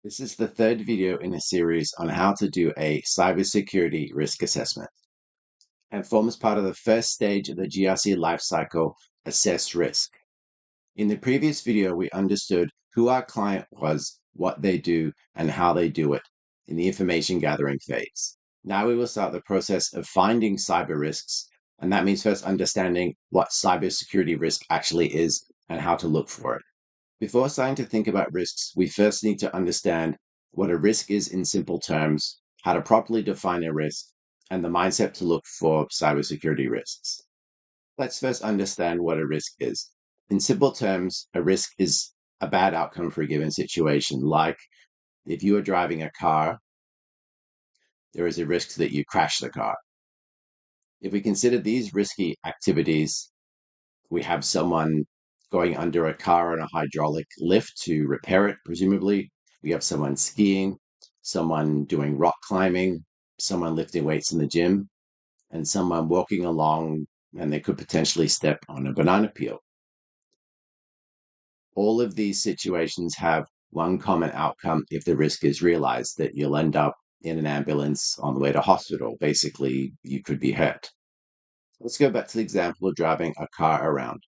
This is the third video in a series on how to do a cybersecurity risk assessment and forms part of the first stage of the GRC lifecycle, assess risk. In the previous video, we understood who our client was, what they do, and how they do it in the information gathering phase. Now we will start the process of finding cyber risks, and that means first understanding what cybersecurity risk actually is and how to look for it. Before starting to think about risks, we first need to understand what a risk is in simple terms, how to properly define a risk, and the mindset to look for cybersecurity risks. Let's first understand what a risk is. In simple terms, a risk is a bad outcome for a given situation. Like if you are driving a car, there is a risk that you crash the car. If we consider these risky activities, we have someone going under a car on a hydraulic lift to repair it, presumably. We have someone skiing, someone doing rock climbing, someone lifting weights in the gym, and someone walking along and they could potentially step on a banana peel. All of these situations have one common outcome if the risk is realized, that you'll end up in an ambulance on the way to hospital. Basically, you could be hurt. Let's go back to the example of driving a car around.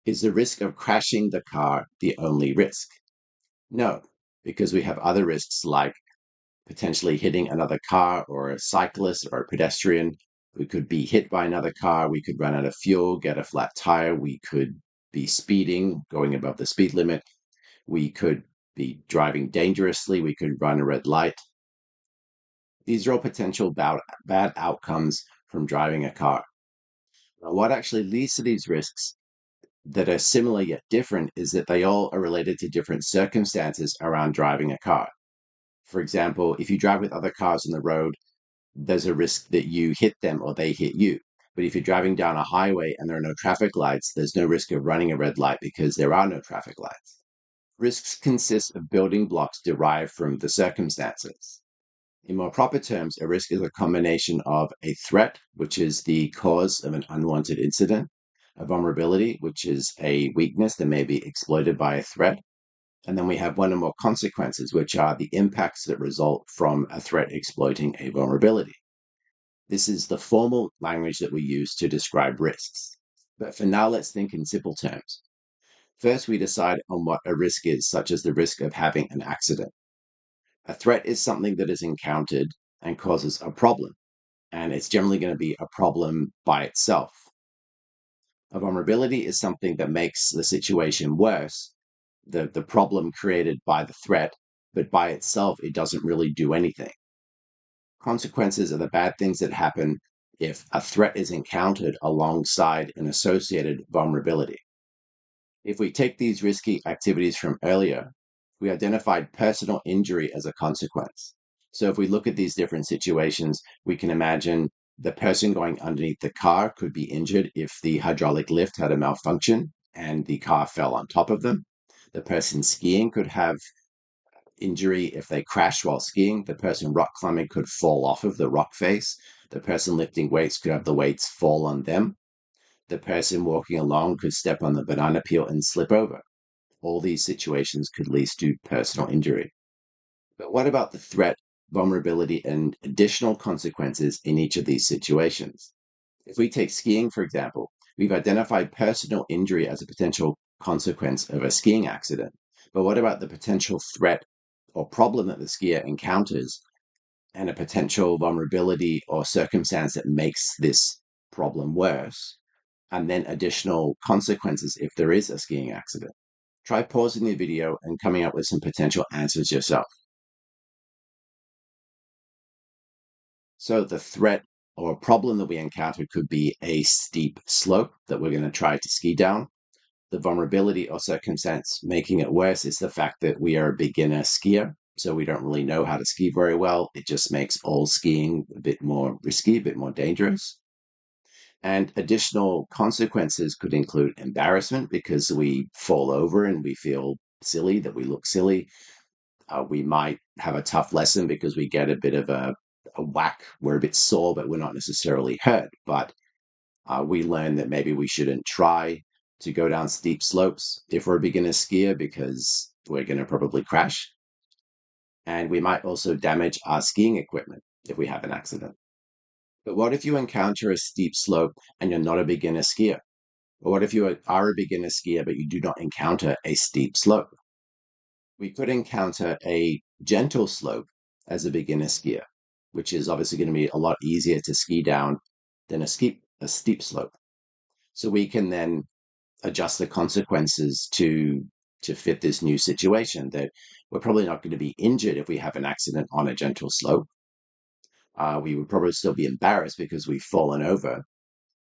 Is the risk of crashing the car the only risk? No, because we have other risks like potentially hitting another car or a cyclist or a pedestrian. We could be hit by another car. We could run out of fuel, get a flat tire. We could be speeding, going above the speed limit. We could be driving dangerously. We could run a red light. These are all potential bad outcomes from driving a car. Now, what actually leads to these risks that are similar yet different is that they all are related to different circumstances around driving a car. For example, if you drive with other cars on the road, there's a risk that you hit them or they hit you. But if you're driving down a highway and there are no traffic lights, there's no risk of running a red light because there are no traffic lights. Risks consist of building blocks derived from the circumstances. In more proper terms, a risk is a combination of a threat, which is the cause of an unwanted incident, a vulnerability, which is a weakness that may be exploited by a threat, and then we have one or more consequences, which are the impacts that result from a threat exploiting a vulnerability. This is the formal language that we use to describe risks. But for now, let's think in simple terms. First, we decide on what a risk is, such as the risk of having an accident. A threat is something that is encountered and causes a problem, and it's generally going to be a problem by itself. A vulnerability is something that makes the situation worse, the problem created by the threat, but by itself, it doesn't really do anything. Consequences are the bad things that happen if a threat is encountered alongside an associated vulnerability. If we take these risky activities from earlier, we identified personal injury as a consequence. So if we look at these different situations, we can imagine the person going underneath the car could be injured if the hydraulic lift had a malfunction and the car fell on top of them. The person skiing could have injury if they crash while skiing. The person rock climbing could fall off of the rock face. The person lifting weights could have the weights fall on them. The person walking along could step on the banana peel and slip over. All these situations could lead to personal injury. But what about the threat, vulnerability, and additional consequences in each of these situations? If we take skiing, for example, we've identified personal injury as a potential consequence of a skiing accident. But what about the potential threat or problem that the skier encounters and a potential vulnerability or circumstance that makes this problem worse, and then additional consequences if there is a skiing accident? Try pausing the video and coming up with some potential answers yourself. So the threat or problem that we encounter could be a steep slope that we're going to try to ski down. The vulnerability or circumstance making it worse is the fact that we are a beginner skier, so we don't really know how to ski very well. It just makes all skiing a bit more risky, a bit more dangerous. And additional consequences could include embarrassment because we fall over and we feel silly, that we look silly. We might have a tough lesson because we get a bit of a whack. We're a bit sore, but we're not necessarily hurt. But we learn that maybe we shouldn't try to go down steep slopes if we're a beginner skier because we're going to probably crash. And we might also damage our skiing equipment if we have an accident. But what if you encounter a steep slope and you're not a beginner skier? Or what if you are a beginner skier but you do not encounter a steep slope? We could encounter a gentle slope as a beginner skier, which is obviously going to be a lot easier to ski down than a steep slope. So we can then adjust the consequences to fit this new situation, that we're probably not going to be injured if we have an accident on a gentle slope. We would probably still be embarrassed because we've fallen over,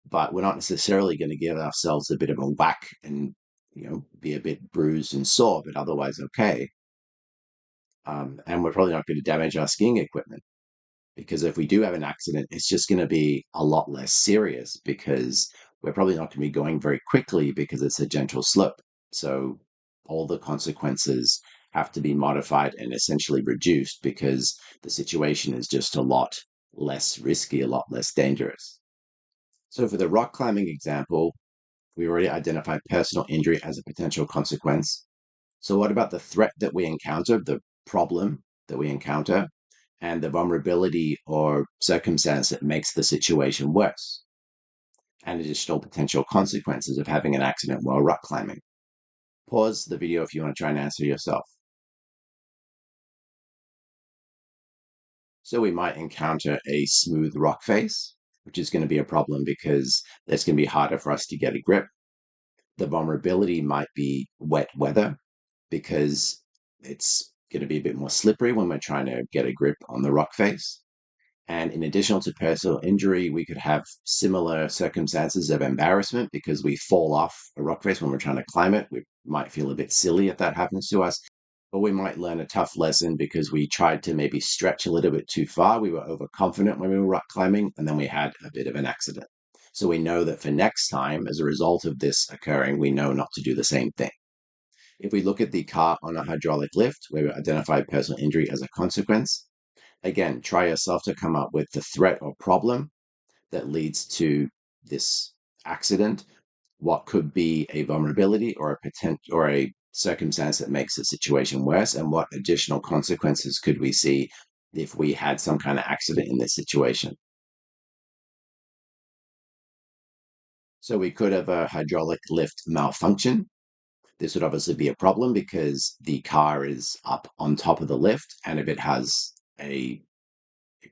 but we're not necessarily going to give ourselves a bit of a whack and be a bit bruised and sore, but otherwise okay. And we're probably not going to damage our skiing equipment, because if we do have an accident, it's just going to be a lot less serious because we're probably not going to be going very quickly because it's a gentle slope. So all the consequences have to be modified and essentially reduced because the situation is just a lot less risky, a lot less dangerous. So for the rock climbing example, we already identified personal injury as a potential consequence. So what about the threat that we encounter, the problem that we encounter, and the vulnerability or circumstance that makes the situation worse, and additional potential consequences of having an accident while rock climbing? Pause the video if you want to try and answer yourself. So we might encounter a smooth rock face, which is going to be a problem because it's going to be harder for us to get a grip. The vulnerability might be wet weather because it's going to be a bit more slippery when we're trying to get a grip on the rock face. And in addition to personal injury, we could have similar circumstances of embarrassment because we fall off a rock face when we're trying to climb it. We might feel a bit silly if that happens to us, or we might learn a tough lesson because we tried to maybe stretch a little bit too far. We were overconfident when we were rock climbing, and then we had a bit of an accident. So we know that for next time, as a result of this occurring, we know not to do the same thing. If we look at the car on a hydraulic lift, where we identified personal injury as a consequence, again, try yourself to come up with the threat or problem that leads to this accident. What could be a vulnerability or a potential or a circumstance that makes the situation worse, and what additional consequences could we see if we had some kind of accident in this situation? So we could have a hydraulic lift malfunction. This would obviously be a problem because the car is up on top of the lift, and if it has a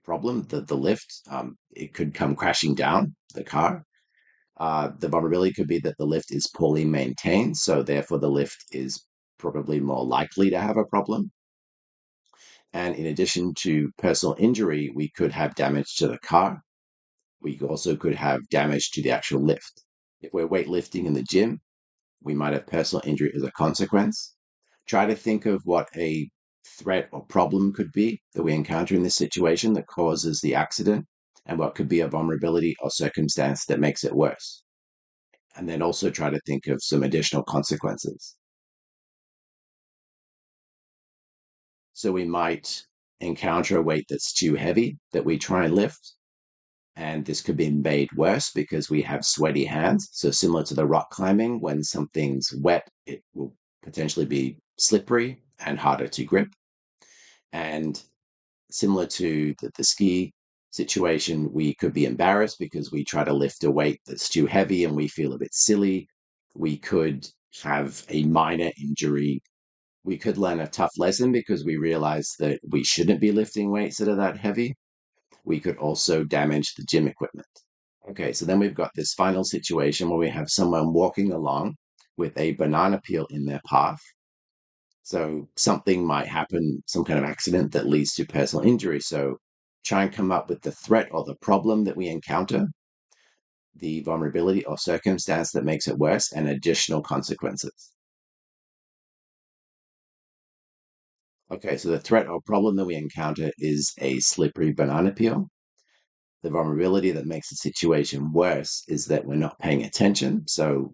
problem, the lift, it could come crashing down the car. The vulnerability could be that the lift is poorly maintained, so therefore the lift is probably more likely to have a problem. And in addition to personal injury, we could have damage to the car. We also could have damage to the actual lift. If we're weightlifting in the gym, we might have personal injury as a consequence. Try to think of what a threat or problem could be that we encounter in this situation that causes the accident, and what could be a vulnerability or circumstance that makes it worse. And then also try to think of some additional consequences. So we might encounter a weight that's too heavy that we try and lift, and this could be made worse because we have sweaty hands. So similar to the rock climbing, when something's wet, it will potentially be slippery and harder to grip. And similar to the ski situation, we could be embarrassed because we try to lift a weight that's too heavy and we feel a bit silly. We could have a minor injury. We could learn a tough lesson because we realize that we shouldn't be lifting weights that are that heavy. We could also damage the gym equipment. Okay, so then we've got this final situation where we have someone walking along with a banana peel in their path. So something might happen, some kind of accident that leads to personal injury. So try and come up with the threat or the problem that we encounter, the vulnerability or circumstance that makes it worse, and additional consequences. Okay, so the threat or problem that we encounter is a slippery banana peel. The vulnerability that makes the situation worse is that we're not paying attention. So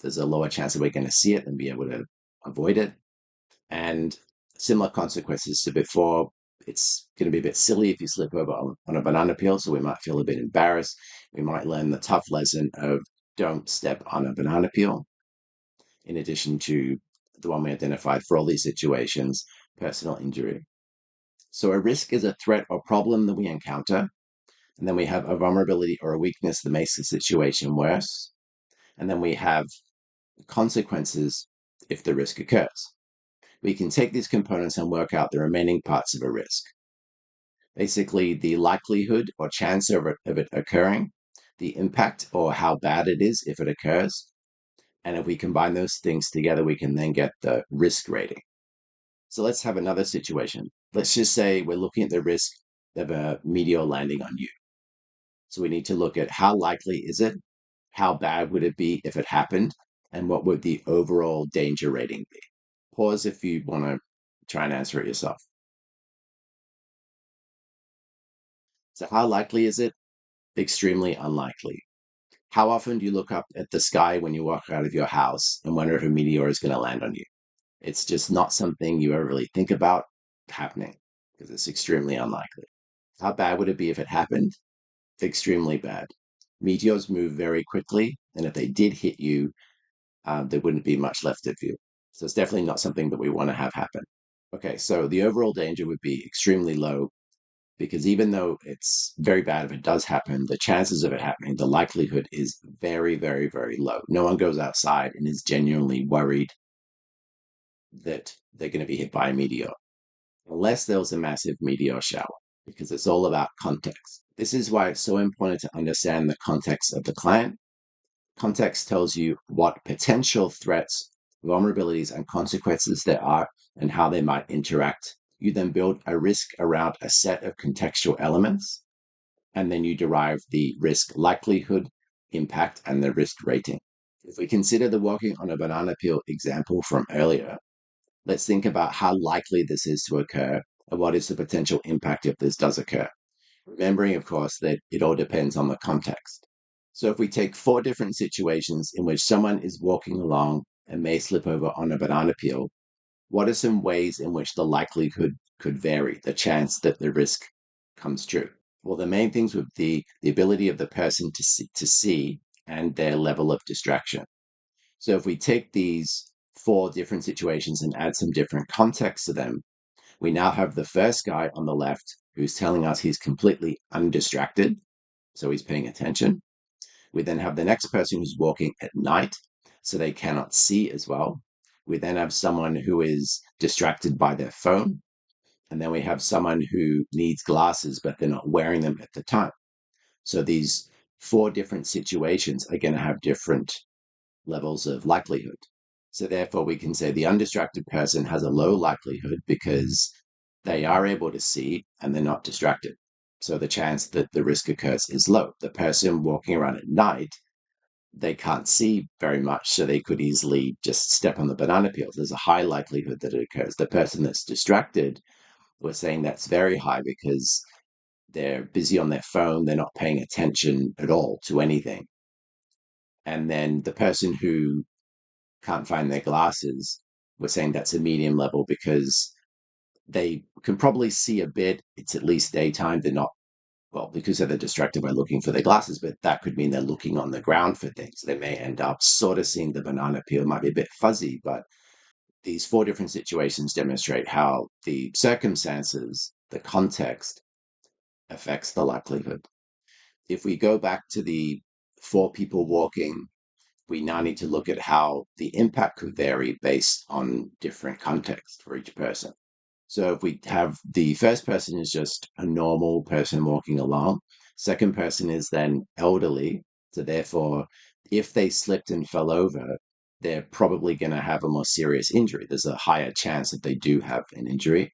there's a lower chance that we're going to see it and be able to avoid it. And similar consequences to before. It's going to be a bit silly if you slip over on a banana peel, so we might feel a bit embarrassed. We might learn the tough lesson of don't step on a banana peel, in addition to the one we identified for all these situations, personal injury. So a risk is a threat or problem that we encounter, and then we have a vulnerability or a weakness that makes the situation worse, and then we have consequences if the risk occurs. We can take these components and work out the remaining parts of a risk. Basically, the likelihood or chance of it occurring, the impact or how bad it is if it occurs, and if we combine those things together, we can then get the risk rating. So let's have another situation. Let's just say we're looking at the risk of a meteor landing on you. So we need to look at how likely is it, how bad would it be if it happened, and what would the overall danger rating be? Pause if you want to try and answer it yourself. So how likely is it? Extremely unlikely. How often do you look up at the sky when you walk out of your house and wonder if a meteor is going to land on you? It's just not something you ever really think about happening because it's extremely unlikely. How bad would it be if it happened? Extremely bad. Meteors move very quickly, and if they did hit you, there wouldn't be much left of you. So it's definitely not something that we want to have happen. Okay, so the overall danger would be extremely low because even though it's very bad if it does happen, the chances of it happening, the likelihood is very, very, very low. No one goes outside and is genuinely worried that they're going to be hit by a meteor, unless there was a massive meteor shower, because it's all about context. This is why it's so important to understand the context of the client. Context tells you what potential threats, vulnerabilities, and consequences there are and how they might interact. You then build a risk around a set of contextual elements, and then you derive the risk likelihood, impact, and the risk rating. If we consider the walking on a banana peel example from earlier, let's think about how likely this is to occur and what is the potential impact if this does occur. Remembering, of course, that it all depends on the context. So if we take 4 different situations in which someone is walking along and may slip over on a banana peel, what are some ways in which the likelihood could vary, the chance that the risk comes true? Well, the main things would be the ability of the person to see and their level of distraction. So if we take these 4 different situations and add some different context to them, we now have the first guy on the left who's telling us he's completely undistracted, so he's paying attention. We then have the next person who's walking at night, so they cannot see as well. We then have someone who is distracted by their phone. And then we have someone who needs glasses, but they're not wearing them at the time. So these 4 different situations are going to have different levels of likelihood. So therefore, we can say the undistracted person has a low likelihood because they are able to see and they're not distracted. So the chance that the risk occurs is low. The person walking around at night, they can't see very much, so they could easily just step on the banana peels. There's a high likelihood that it occurs. The person that's distracted, we're saying that's very high because they're busy on their phone, they're not paying attention at all to anything. And then the person who can't find their glasses, we're saying that's a medium level because they can probably see a bit. It's at least daytime. They're not, well, because they're distracted by looking for their glasses, but that could mean they're looking on the ground for things. They may end up sort of seeing the banana peel, might be a bit fuzzy, but these 4 different situations demonstrate how the circumstances, the context, affects the likelihood. If we go back to the 4 people walking, we now need to look at how the impact could vary based on different context for each person. So if we have the first person is just a normal person walking along, second person is then elderly. So therefore, if they slipped and fell over, they're probably going to have a more serious injury. There's a higher chance that they do have an injury.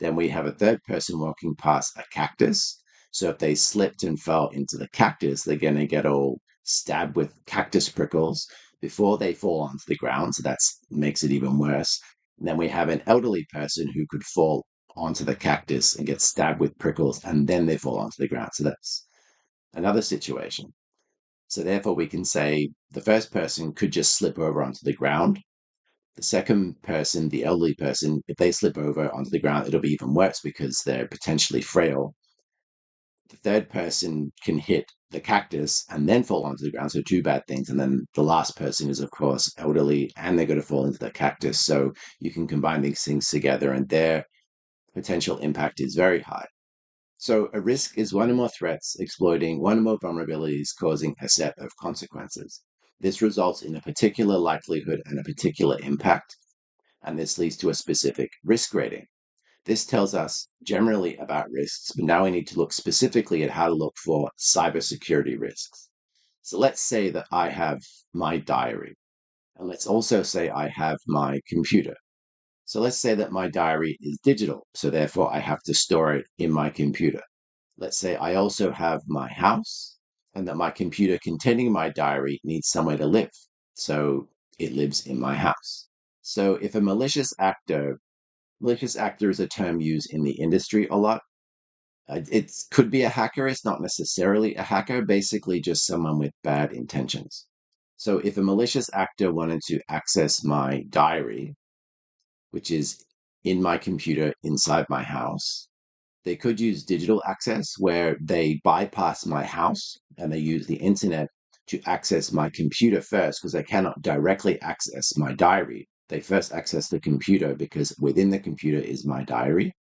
Then we have a third person walking past a cactus. So if they slipped and fell into the cactus, they're going to get all stabbed with cactus prickles before they fall onto the ground. So that makes it even worse. And then we have an elderly person who could fall onto the cactus and get stabbed with prickles, and then they fall onto the ground. So that's another situation. So therefore, we can say the first person could just slip over onto the ground. The second person, the elderly person, if they slip over onto the ground, it'll be even worse because they're potentially frail. The third person can hit the cactus and then fall onto the ground. So 2 bad things. And then the last person is, of course, elderly and they're going to fall into the cactus. So you can combine these things together and their potential impact is very high. So a risk is one or more threats exploiting one or more vulnerabilities causing a set of consequences. This results in a particular likelihood and a particular impact, and this leads to a specific risk rating. This tells us generally about risks, but now we need to look specifically at how to look for cybersecurity risks. So let's say that I have my diary, and let's also say I have my computer. So let's say that my diary is digital, so therefore I have to store it in my computer. Let's say I also have my house, and that my computer containing my diary needs somewhere to live, so it lives in my house. So if a malicious actor is a term used in the industry a lot. It could be a hacker. It's not necessarily a hacker, basically just someone with bad intentions. So if a malicious actor wanted to access my diary, which is in my computer inside my house, they could use digital access where they bypass my house and they use the internet to access my computer first because they cannot directly access my diary. They first access the computer because within the computer is my diary.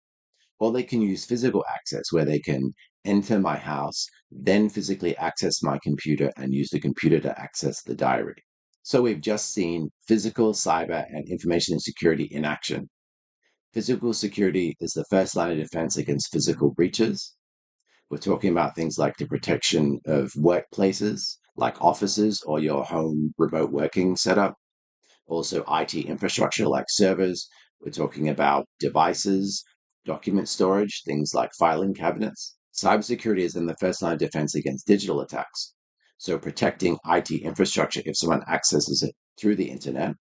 Or they can use physical access where they can enter my house, then physically access my computer and use the computer to access the diary. So we've just seen physical, cyber, and information security in action. Physical security is the first line of defense against physical breaches. We're talking about things like the protection of workplaces, like offices or your home remote working setup. Also, IT infrastructure like servers. We're talking about devices, document storage, things like filing cabinets. Cybersecurity is in the first line of defense against digital attacks. So, protecting IT infrastructure if someone accesses it through the internet,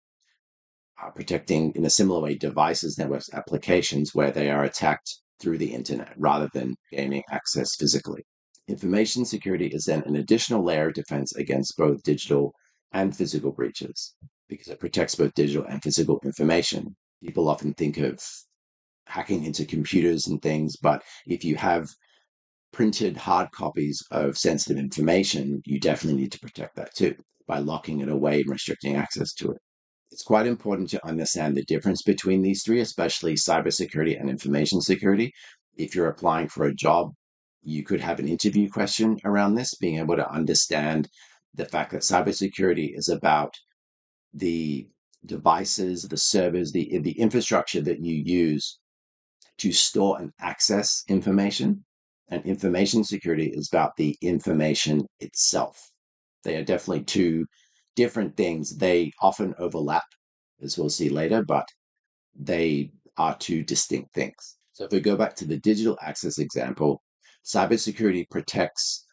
protecting in a similar way devices, networks, applications where they are attacked through the internet rather than gaining access physically. Information security is then an additional layer of defense against both digital and physical breaches because it protects both digital and physical information. People often think of hacking into computers and things, but if you have printed hard copies of sensitive information, you definitely need to protect that too by locking it away and restricting access to it. It's quite important to understand the difference between these three, especially cybersecurity and information security. If you're applying for a job, you could have an interview question around this, being able to understand the fact that cybersecurity is about the devices, the servers, the infrastructure that you use to store and access information. And information security is about the information itself. They are definitely two different things. They often overlap, as we'll see later, but they are two distinct things. So if we go back to the digital access example, cybersecurity protects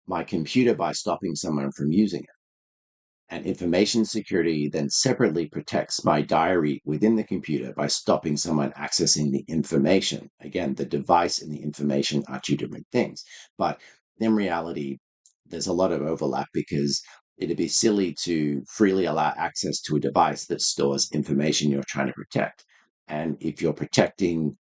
my computer by stopping someone from using it. And information security then separately protects my diary within the computer by stopping someone accessing the information. Again, the device and the information are two different things. But in reality, there's a lot of overlap because it'd be silly to freely allow access to a device that stores information you're trying to protect. And if you're protecting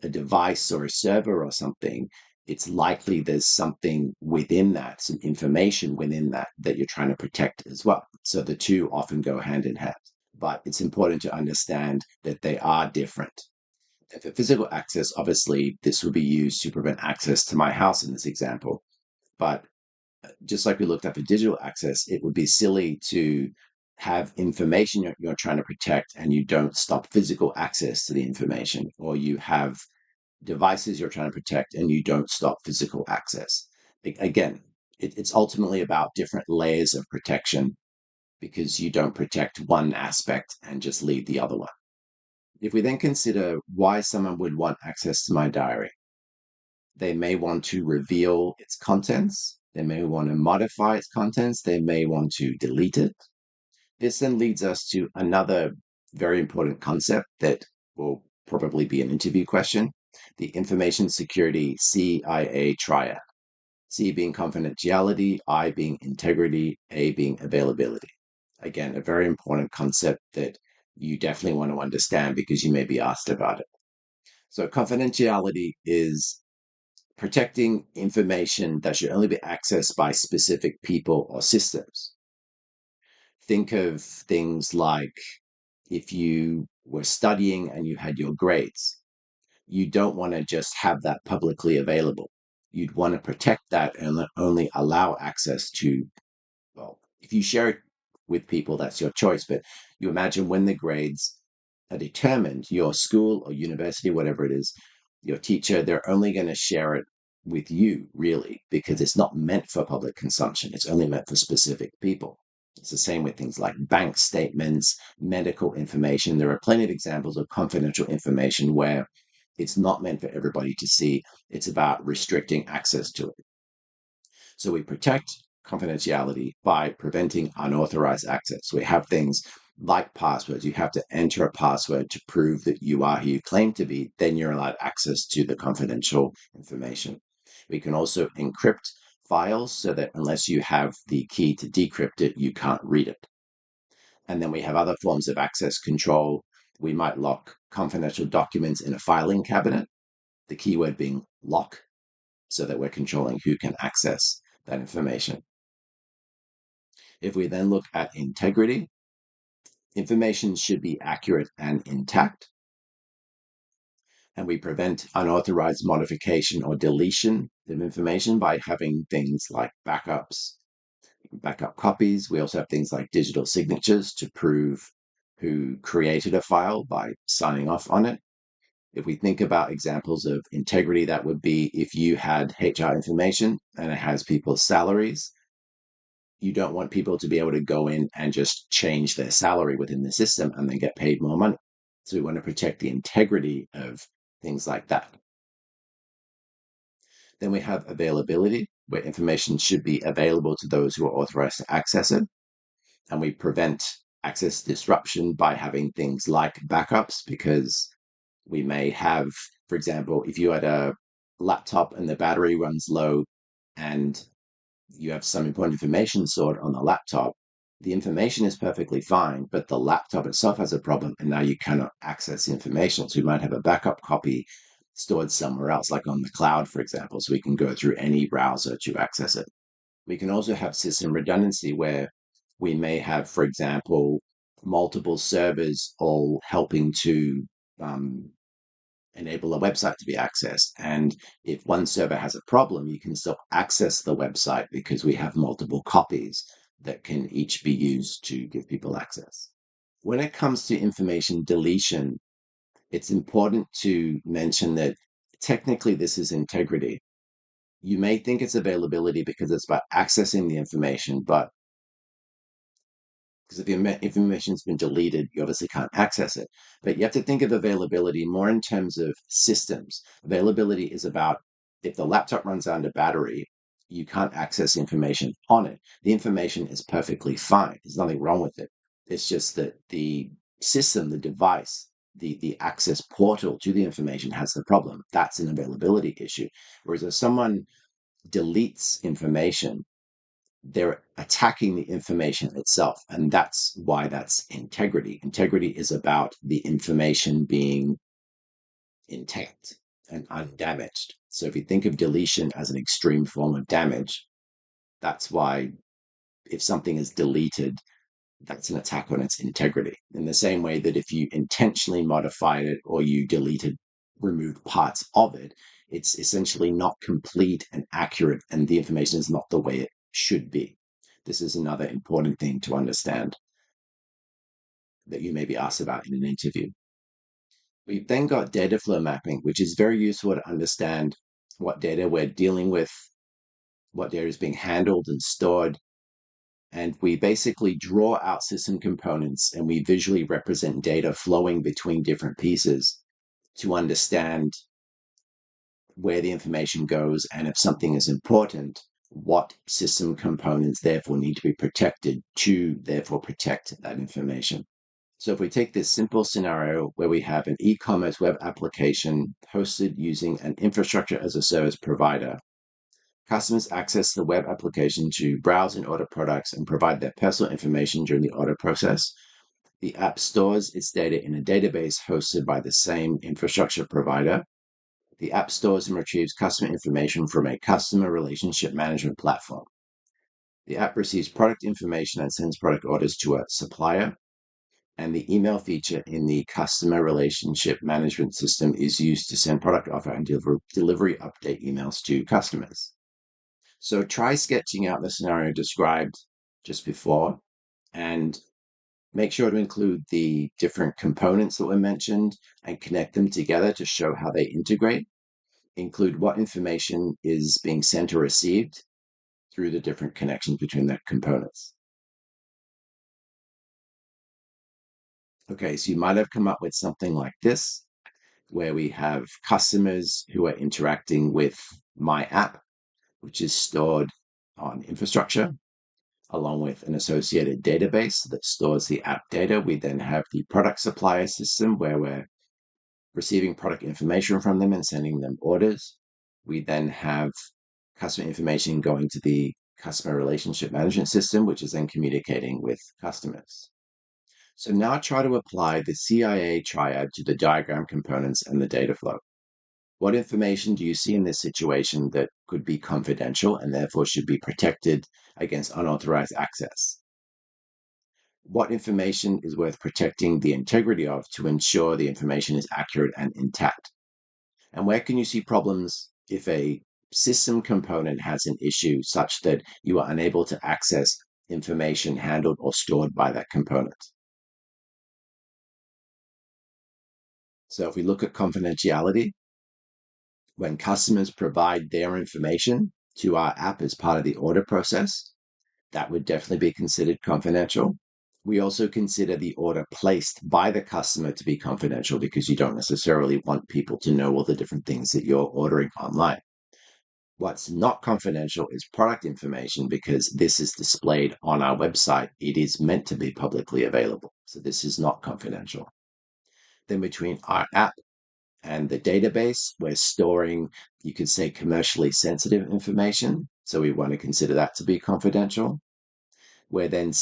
a device or a server or something, it's likely there's something within that, some information within that that you're trying to protect as well. So the two often go hand in hand. But it's important to understand that they are different. And for physical access, obviously, this would be used to prevent access to my house in this example. But just like we looked at for digital access, it would be silly to have information you're trying to protect and you don't stop physical access to the information, or you have devices you're trying to protect and you don't stop physical access. Again, it's ultimately about different layers of protection because you don't protect one aspect and just leave the other one. If we then consider why someone would want access to my diary, they may want to reveal its contents, they may want to modify its contents, they may want to delete it. This then leads us to another very important concept that will probably be an interview question, the information security CIA triad. C being confidentiality, I being integrity, A being availability. Again, a very important concept that you definitely want to understand because you may be asked about it. So, confidentiality is protecting information that should only be accessed by specific people or systems. Think of things like if you were studying and you had your grades, you don't want to just have that publicly available. You'd want to protect that and only allow access to, well, if you share it with people, that's your choice. But you imagine when the grades are determined, your school or university, whatever it is, your teacher, they're only going to share it with you, really, because it's not meant for public consumption. It's only meant for specific people. It's the same with things like bank statements, medical information. There are plenty of examples of confidential information where it's not meant for everybody to see. It's about restricting access to it. So we protect confidentiality by preventing unauthorized access. We have things like passwords. You have to enter a password to prove that you are who you claim to be, then you're allowed access to the confidential information. We can also encrypt files so that unless you have the key to decrypt it, you can't read it. And then we have other forms of access control. We might lock confidential documents in a filing cabinet, the keyword being lock, so that we're controlling who can access that information. If we then look at integrity, information should be accurate and intact, and we prevent unauthorized modification or deletion of information by having things like backups, backup copies. We also have things like digital signatures to prove who created a file by signing off on it. If we think about examples of integrity, that would be if you had HR information and it has people's salaries, you don't want people to be able to go in and just change their salary within the system and then get paid more money. So we want to protect the integrity of things like that. Then we have availability, where information should be available to those who are authorized to access it. And we prevent access disruption by having things like backups, because we may have, for example, if you had a laptop and the battery runs low and you have some important information stored on the laptop, the information is perfectly fine, but the laptop itself has a problem and now you cannot access the information. So we might have a backup copy stored somewhere else, like on the cloud, for example, so we can go through any browser to access it. We can also have system redundancy where we may have, for example, multiple servers all helping to enable a website to be accessed. And if one server has a problem, you can still access the website because we have multiple copies that can each be used to give people access. When it comes to information deletion, it's important to mention that technically this is integrity. You may think it's availability because it's about accessing the information, but because if the information's been deleted, you obviously can't access it. But you have to think of availability more in terms of systems. Availability is about if the laptop runs out of battery, you can't access information on it. The information is perfectly fine. There's nothing wrong with it. It's just that the system, the device, the access portal to the information has the problem. That's an availability issue. Whereas if someone deletes information, they're attacking the information itself. And that's why that's integrity. Integrity is about the information being intact and undamaged. So if you think of deletion as an extreme form of damage, that's why if something is deleted, that's an attack on its integrity. In the same way that if you intentionally modified it or you deleted, removed parts of it, it's essentially not complete and accurate, and the information is not the way it should be. This is another important thing to understand that you may be asked about in an interview. We've then got data flow mapping, which is very useful to understand what data we're dealing with, what data is being handled and stored. And we basically draw out system components and we visually represent data flowing between different pieces to understand where the information goes, and if something is important, what system components therefore need to be protected to therefore protect that information. So if we take this simple scenario where we have an e-commerce web application hosted using an infrastructure as a service provider, customers access the web application to browse and order products and provide their personal information during the order process. The app stores its data in a database hosted by the same infrastructure provider. The app stores and retrieves customer information from a customer relationship management platform. The app receives product information and sends product orders to a supplier. And the email feature in the customer relationship management system is used to send product offer and delivery update emails to customers. So try sketching out the scenario described just before and make sure to include the different components that were mentioned and connect them together to show how they integrate. Include what information is being sent or received through the different connections between the components. Okay, so you might have come up with something like this, where we have customers who are interacting with my app, which is stored on infrastructure, along with an associated database that stores the app data. We then have the product supplier system where we're receiving product information from them and sending them orders. We then have customer information going to the customer relationship management system, which is then communicating with customers. So now try to apply the CIA triad to the diagram components and the data flow. What information do you see in this situation that could be confidential and therefore should be protected against unauthorized access? What information is worth protecting the integrity of to ensure the information is accurate and intact? And where can you see problems if a system component has an issue such that you are unable to access information handled or stored by that component? So if we look at confidentiality, when customers provide their information to our app as part of the order process, that would definitely be considered confidential. We also consider the order placed by the customer to be confidential because you don't necessarily want people to know all the different things that you're ordering online. What's not confidential is product information because this is displayed on our website. It is meant to be publicly available. So this is not confidential. Then between our app and the database, we're storing, you could say, commercially sensitive information. So we want to consider that to be confidential. We're then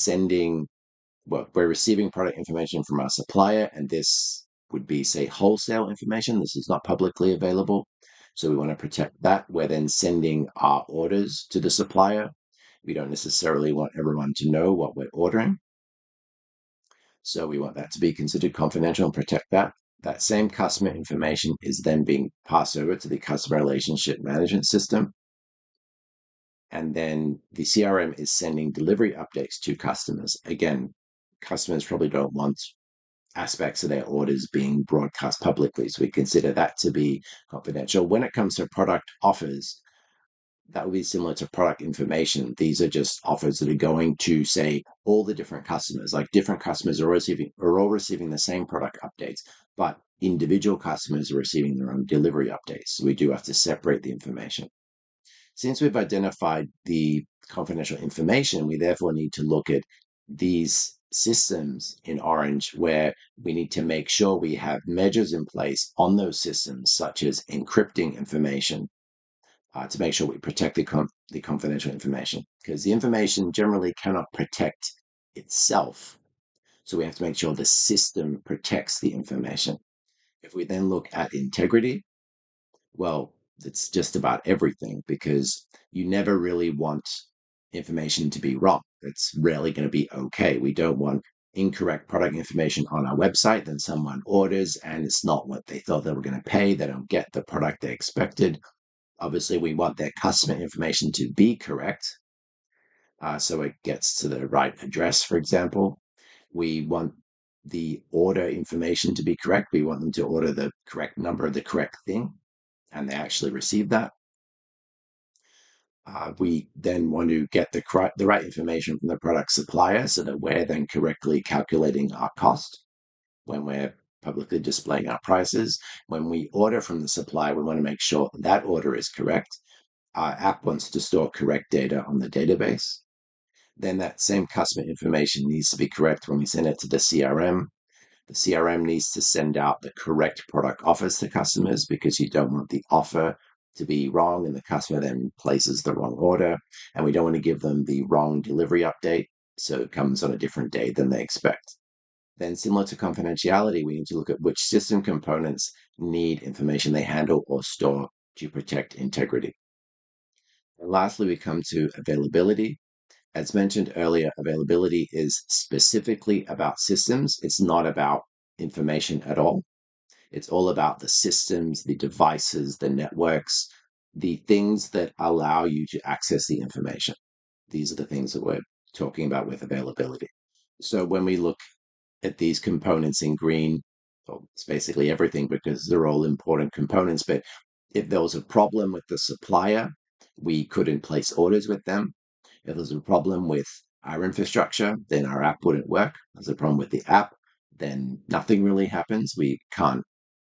we're receiving product information from our supplier, and this would be, say, wholesale information. This is not publicly available. So we want to protect that. We're then sending our orders to the supplier. We don't necessarily want everyone to know what we're ordering. So we want that to be considered confidential and protect that. That same customer information is then being passed over to the customer relationship management system. And then the CRM is sending delivery updates to customers. Again, customers probably don't want aspects of their orders being broadcast publicly. So we consider that to be confidential. When it comes to product offers, that would be similar to product information. These are just offers that are going to, say, all the different customers. Like different customers are all receiving the same product updates, but individual customers are receiving their own delivery updates. So we do have to separate the information. Since we've identified the confidential information, we therefore need to look at these systems in orange where we need to make sure we have measures in place on those systems, such as encrypting information, to make sure we protect the confidential information, because the information generally cannot protect itself. So we have to make sure the system protects the information. If we then look at integrity, well, it's just about everything because you never really want information to be wrong. It's rarely going to be okay. We don't want incorrect product information on our website. Then someone orders and it's not what they thought they were going to pay. They don't get the product they expected. Obviously, we want their customer information to be correct. So it gets to the right address, for example. We want the order information to be correct. We want them to order the correct number of the correct thing, and they actually receive that. We then want to get the right information from the product supplier so that we're then correctly calculating our cost when we're publicly displaying our prices. When we order from the supplier, we want to make sure that order is correct. Our app wants to store correct data on the database. Then that same customer information needs to be correct when we send it to the CRM. The CRM needs to send out the correct product offers to customers because you don't want the offer to be wrong and the customer then places the wrong order. And we don't want to give them the wrong delivery update, so it comes on a different day than they expect. Then, similar to confidentiality, we need to look at which system components need information they handle or store to protect integrity. And lastly, we come to availability. As mentioned earlier, availability is specifically about systems. It's not about information at all. It's all about the systems, the devices, the networks, the things that allow you to access the information. These are the things that we're talking about with availability. So when we look at these components in green, well, it's basically everything because they're all important components. But if there was a problem with the supplier, we couldn't place orders with them. If there's a problem with our infrastructure, then our app wouldn't work. If there's a problem with the app, then nothing really happens. We can't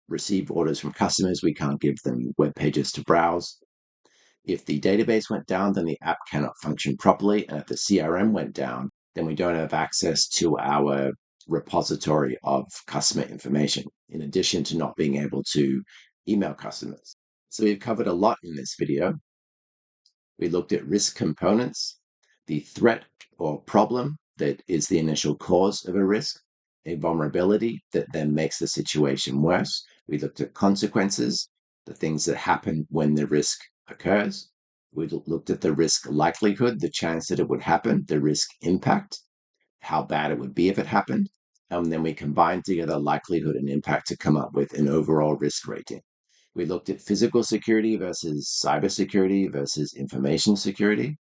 receive orders from customers. We can't give them web pages to browse. If the database went down, then the app cannot function properly. And if the CRM went down, then we don't have access to our repository of customer information, in addition to not being able to email customers. So we've covered a lot in this video. We looked at risk components, the threat or problem that is the initial cause of a risk, a vulnerability that then makes the situation worse. We looked at consequences, the things that happen when the risk occurs. We looked at the risk likelihood, the chance that it would happen, the risk impact, how bad it would be if it happened. And then we combined together likelihood and impact to come up with an overall risk rating. We looked at physical security versus cybersecurity versus information security.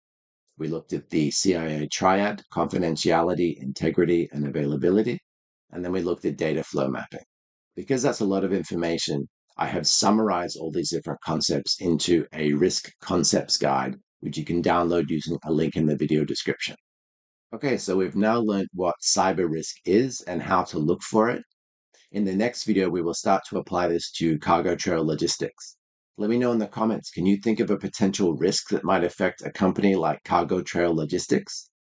We looked at the CIA triad, confidentiality, integrity, and availability. And then we looked at data flow mapping. Because that's a lot of information, I have summarized all these different concepts into a risk concepts guide, which you can download using a link in the video description. Okay, so we've now learned what cyber risk is and how to look for it. In the next video, we will start to apply this to cargo trail logistics. Let me know in the comments, can you think of a potential risk that might affect a company like Cargo Trail Logistics?